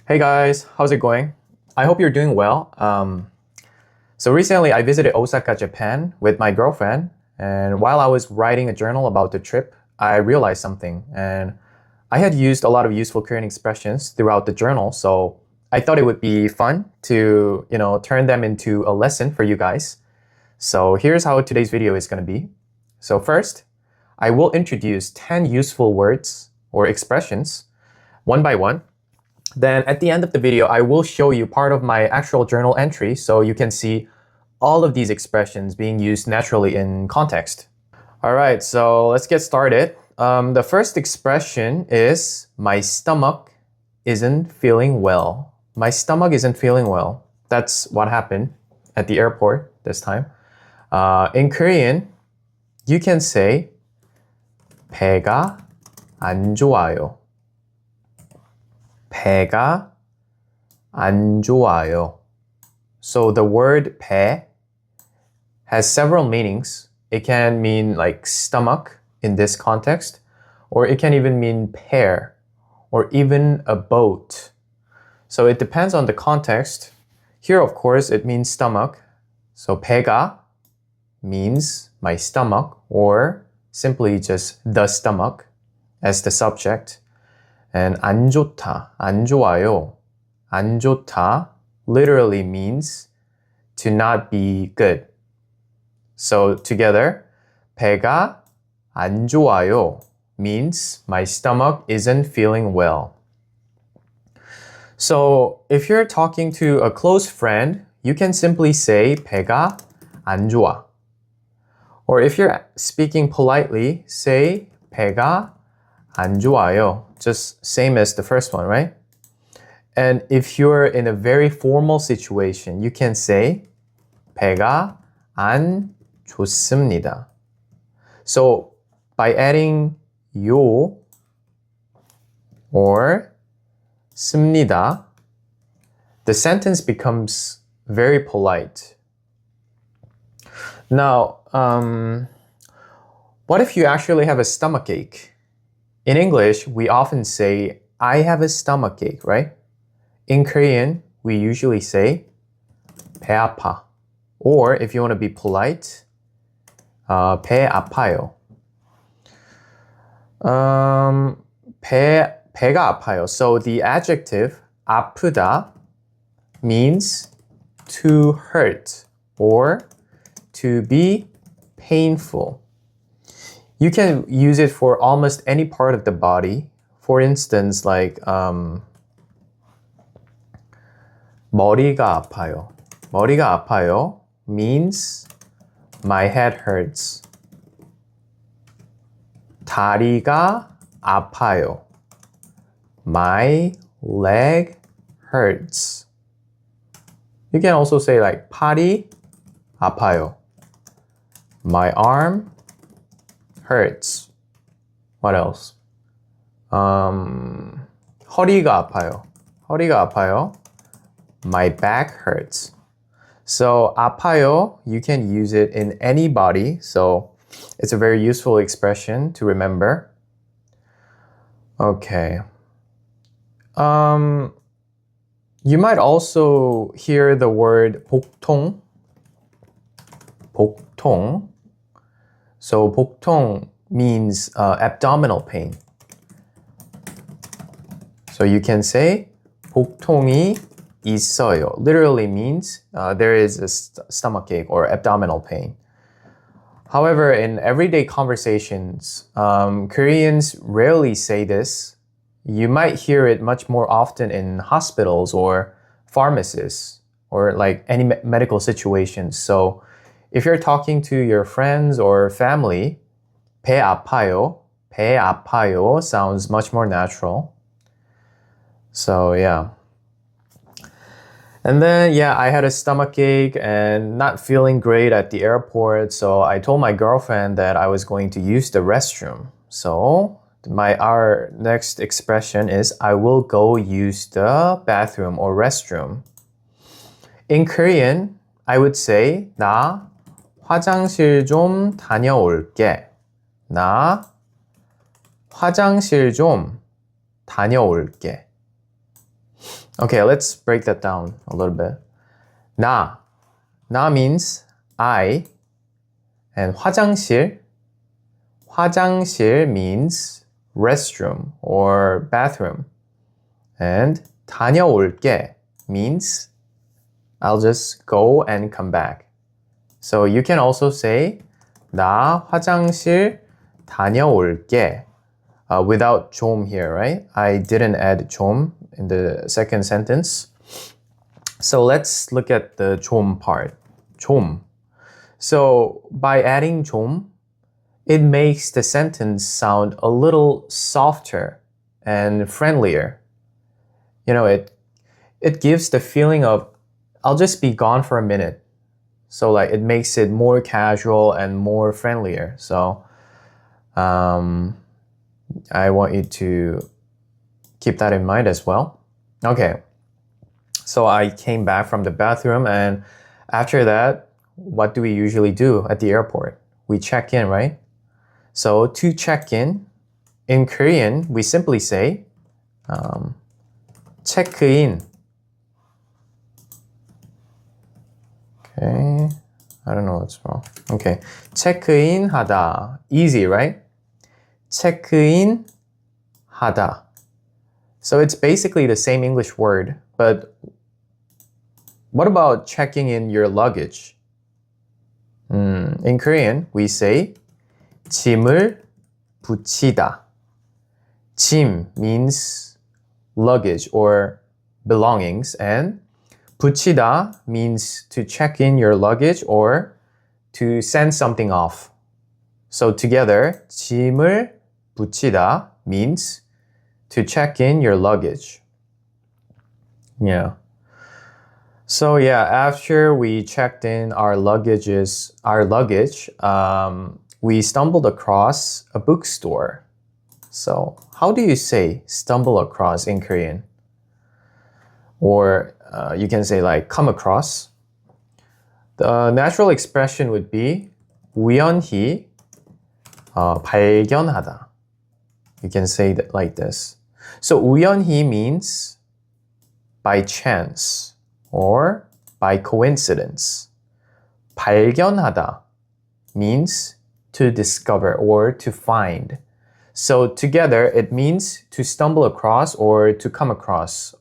Hey guys, how's it going? I hope you're doing well. So recently I visited Osaka, Japan with my girlfriend, and while I was writing a journal about the trip, I realized something. And I had used a lot of useful Korean expressions throughout the journal, so I thought it would be fun to, turn them into a lesson for you guys. So here's how today's video is going to be. So first, I will introduce 10 useful words or expressions one by one. Then at the end of the video, I will show you part of my actual journal entry so you can see all of these expressions being used naturally in context. All right, so let's get started. The first expression is my stomach isn't feeling well. My stomach isn't feeling well. That's what happened at the airport this time. In Korean, you can say 배가 안 좋아요. 배가 안 좋아요. So the word 배 has several meanings. It can mean like stomach in this context, or it can even mean pear, or even a boat. So it depends on the context. Here, of course, it means stomach. So 배가 means my stomach, or simply just the stomach as the subject. And 안 좋다, 안 좋아요. 안 좋다 literally means to not be good. So together, 배가 안 좋아요 means my stomach isn't feeling well. So if you're talking to a close friend, you can simply say 배가 안 좋아. Or if you're speaking politely, say 배가 안 좋아요. Just same as the first one, right? And if you're in a very formal situation, you can say 배가 안 좋습니다. So by adding 요 or 습니다, the sentence becomes very polite. Now, what if you actually have a stomach ache? In English, we often say, I have a stomach ache, right? In Korean, we usually say, 배 아파. Or if you want to be polite, 배 아파요. 배가 아파요. So the adjective 아프다 means to hurt or to be painful. You can use it for almost any part of the body. For instance, like 머리가 아파요. 머리가 아파요 means my head hurts. 다리가 아파요. My leg hurts. You can also say like 팔이 아파요. My arm hurts. What else? 허리가 아파요. 허리가 아파요. My back hurts. So 아파요, you can use it in any body. So it's a very useful expression to remember. Okay. You might also hear the word 복통. 복통. So 복통 means abdominal pain. So you can say 복통이 있어요. Literally means there is a stomach ache or abdominal pain. However, in everyday conversations, Koreans rarely say this. You might hear it much more often in hospitals or pharmacies or like any medical situations. So if you're talking to your friends or family, 배 아파요 sounds much more natural. So yeah. And then, I had a stomach ache and not feeling great at the airport. So I told my girlfriend that I was going to use the restroom. So our next expression is I will go use the bathroom or restroom. In Korean, I would say 나 화장실 좀 다녀올게. 나 화장실 좀 다녀올게. Okay, let's break that down a little bit. 나. 나 means I. And 화장실. 화장실 means restroom or bathroom. And 다녀올게 means I'll just go and come back. So you can also say 나 화장실 다녀올게 without 좀 here, right? I didn't add 좀 in the second sentence. So let's look at the 좀 part. 좀. So by adding 좀, it makes the sentence sound a little softer and friendlier. You know, it gives the feeling of I'll just be gone for a minute. So like it makes it more casual and more friendlier. So I want you to keep that in mind as well. Okay. So I came back from the bathroom, and after that, what do we usually do at the airport? We check in, right? So to check in Korean, we simply say 체크인. Okay, I don't know what's wrong. Okay, 체크인 하다. Easy, right? 체크인 하다. So it's basically the same English word, but what about checking in your luggage? In Korean, we say 짐을 붙이다. 짐 means luggage or belongings, and 붙이다 means to check in your luggage or to send something off. So together, 짐을 붙이다 means to check in your luggage. Yeah. So yeah, after we checked in our luggage, we stumbled across a bookstore. So how do you say stumble across in Korean? Or you can say like come across. The natural expression would be 우연히 발견하다. You can say that like this. So 우연히 means by chance or by coincidence. 발견하다 means to discover or to find. So together it means to stumble across or to come across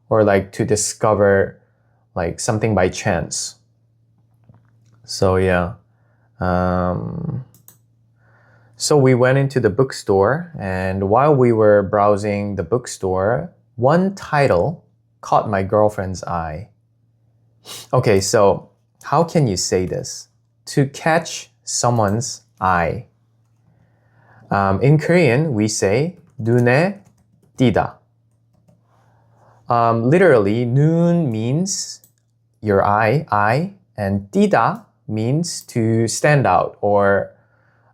or like to discover like something by chance. So yeah. So we went into the bookstore, and while we were browsing the bookstore, one title caught my girlfriend's eye. Okay, so how can you say this? To catch someone's eye. In Korean, we say 눈에 띄다. Literally, 눈 means your eye, and 띄다 means to stand out or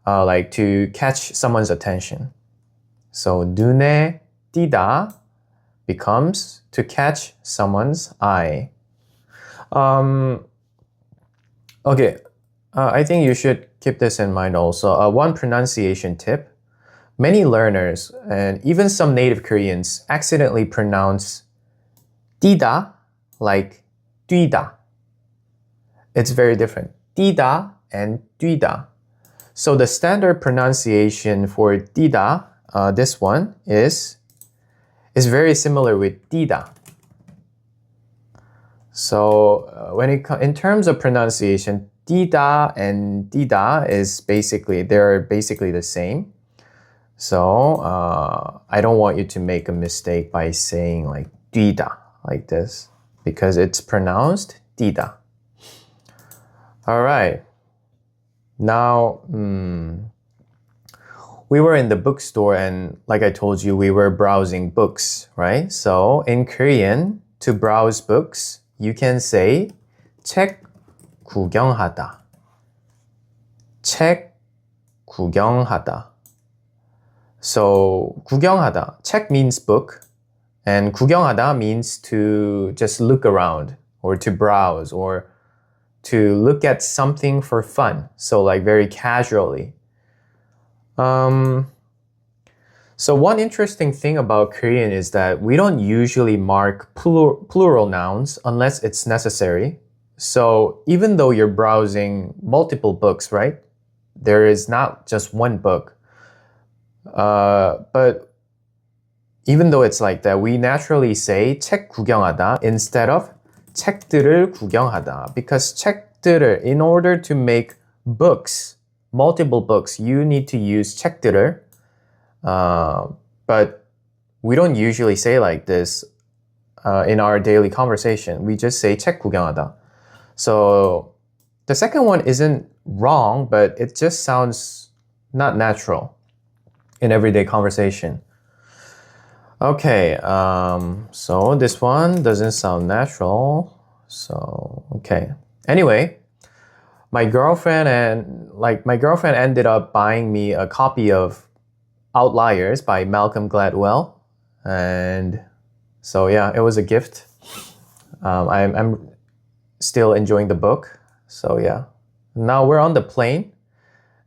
like to catch someone's attention. So 눈에 띄다 becomes to catch someone's eye. Okay, I think you should keep this in mind also. One pronunciation tip. Many learners and even some native Koreans accidentally pronounce 띄다 like 뛰다. It's very different. 띄다 and 뛰다. So the standard pronunciation for 띄다, this one, is very similar with 띄다. So in terms of pronunciation, 띄다 and 띄다 they're basically the same. So I don't want you to make a mistake by saying like 뛰다 like this because it's pronounced 띄다. All right. Now, we were in the bookstore and like I told you, we were browsing books, right? So in Korean, to browse books, you can say 책 구경하다. 책 구경하다. So 구경하다. 책 means book and 구경하다 means to just look around or to browse or to look at something for fun. So like very casually. So one interesting thing about Korean is that we don't usually mark plural nouns unless it's necessary. So even though you're browsing multiple books, right? There is not just one book. But even though it's like that, we naturally say 책 구경하다 instead of 책들을 구경하다. Because 책들을, in order to make books, multiple books, you need to use 책들을. But we don't usually say like this in our daily conversation. We just say 책 구경하다. So the second one isn't wrong, but it just sounds not natural in everyday conversation. Okay, so this one doesn't sound natural. So, okay. Anyway, my girlfriend ended up buying me a copy of Outliers by Malcolm Gladwell. And so yeah, it was a gift. I'm still enjoying the book. So yeah. Now we're on the plane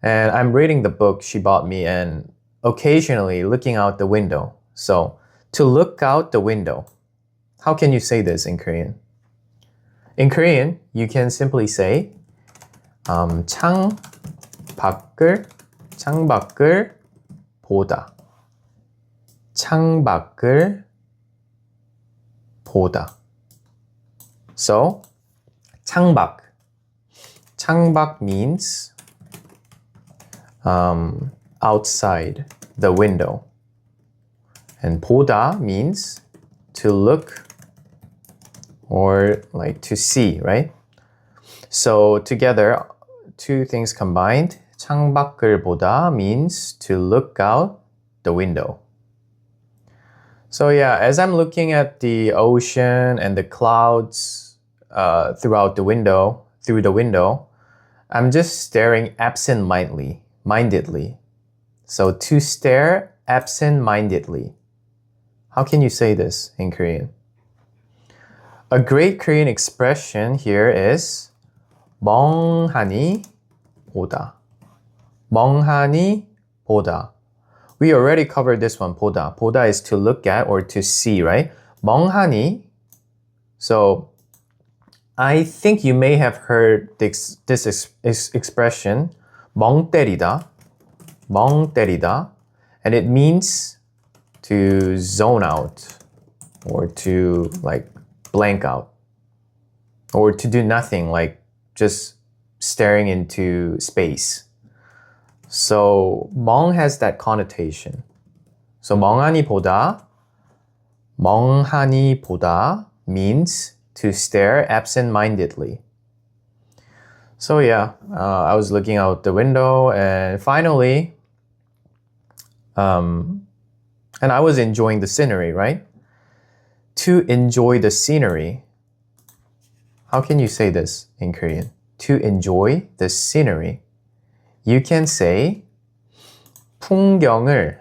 and I'm reading the book she bought me and occasionally looking out the window. So to look out the window. How can you say this in Korean? In Korean, you can simply say 창밖을 보다. 창밖을 보다. So, 창밖. 창밖 means outside the window. And 보다 means to look or like to see, right? So together, two things combined. 창밖을 보다 means to look out the window. So yeah, as I'm looking at the ocean and the clouds through the window, I'm just staring absent-mindedly. So to stare absent-mindedly. How can you say this in Korean? A great Korean expression here is 멍하니 보다. 멍하니 보다. We already covered this one, 보다. 보다 is to look at or to see, right? 멍하니. So I think you may have heard this expression, 멍 때리다. 멍 때리다. And it means to zone out or to like blank out or to do nothing, like just staring into space. So 멍 has that connotation. So 멍하니 보다 means to stare absent-mindedly. So yeah, I was looking out the window and finally, and I was enjoying the scenery, right? To enjoy the scenery. How can you say this in Korean? To enjoy the scenery. You can say 풍경을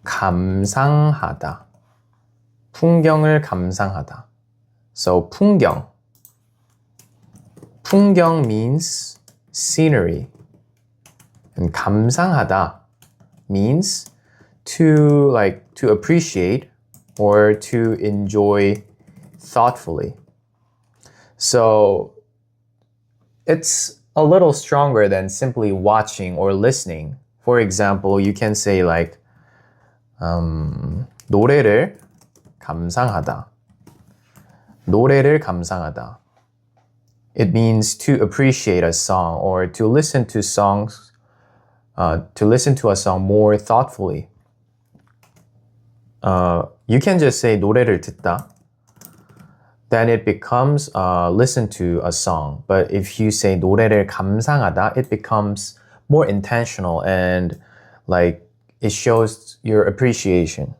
감상하다. 풍경을 감상하다. So 풍경. 풍경 means scenery. And 감상하다 means to appreciate or to enjoy thoughtfully. So it's a little stronger than simply watching or listening. For example, you can say like 노래를 감상하다. 노래를 감상하다. It means to appreciate a song or to listen to songs, to listen to a song more thoughtfully. You can just say 노래를 듣다. Then it becomes listen to a song. But if you say 노래를 감상하다, it becomes more intentional and like it shows your appreciation.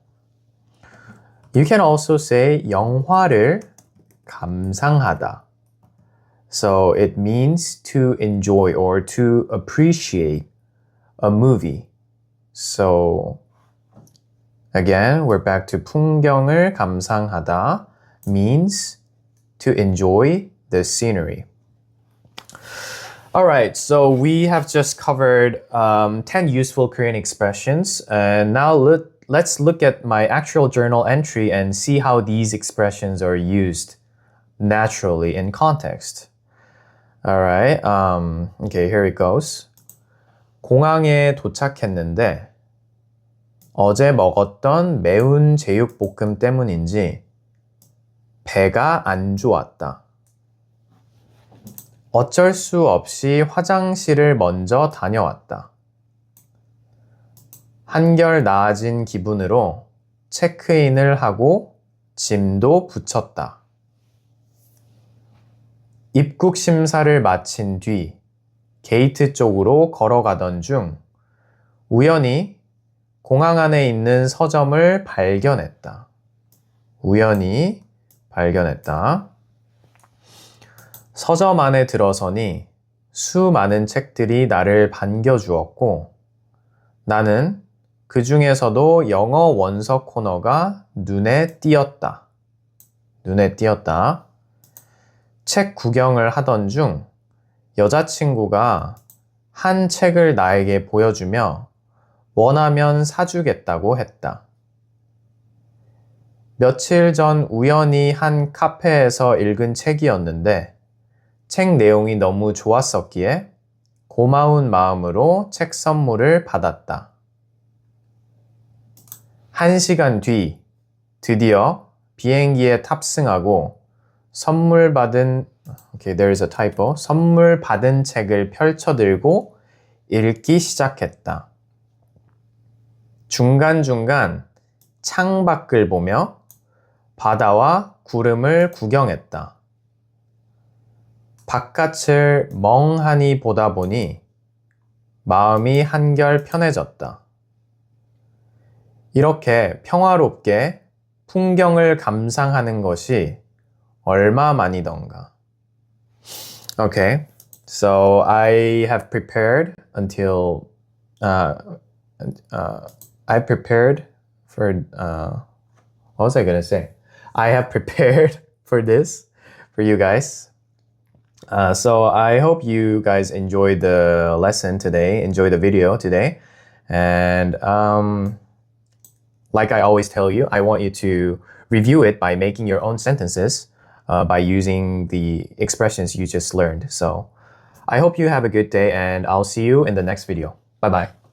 You can also say 영화를 감상하다. So it means to enjoy or to appreciate a movie. So again, we're back to 풍경을 감상하다 means to enjoy the scenery. All right, so we have just covered 10 useful Korean expressions, and now let's look at my actual journal entry and see how these expressions are used naturally in context. All right, okay, here it goes. 공항에 도착했는데 어제 먹었던 매운 제육볶음 때문인지 배가 안 좋았다. 어쩔 수 없이 화장실을 먼저 다녀왔다. 한결 나아진 기분으로 체크인을 하고 짐도 붙였다. 입국 심사를 마친 뒤 게이트 쪽으로 걸어가던 중 우연히 공항 안에 있는 서점을 발견했다. 우연히 발견했다. 서점 안에 들어서니 수많은 책들이 나를 반겨주었고 나는 그 중에서도 영어 원서 코너가 눈에 띄었다. 눈에 띄었다. 책 구경을 하던 중 여자친구가 한 책을 나에게 보여주며 원하면 사주겠다고 했다. 며칠 전 우연히 한 카페에서 읽은 책이었는데 책 내용이 너무 좋았었기에 고마운 마음으로 책 선물을 받았다. 1시간 뒤 드디어 비행기에 탑승하고 선물 받은 선물 받은 책을 펼쳐들고 읽기 시작했다. 중간중간 창밖을 보며 바다와 구름을 구경했다. 바깥을 멍하니 보다 보니 마음이 한결 편해졌다. 이렇게 평화롭게 풍경을 감상하는 것이 얼마만이던가. Okay, so I have prepared until I prepared for what was I gonna say? I have prepared for this for you guys. So I hope you guys enjoyed the lesson today, enjoy the video today. And like I always tell you, I want you to review it by making your own sentences by using the expressions you just learned. So I hope you have a good day and I'll see you in the next video. Bye-bye.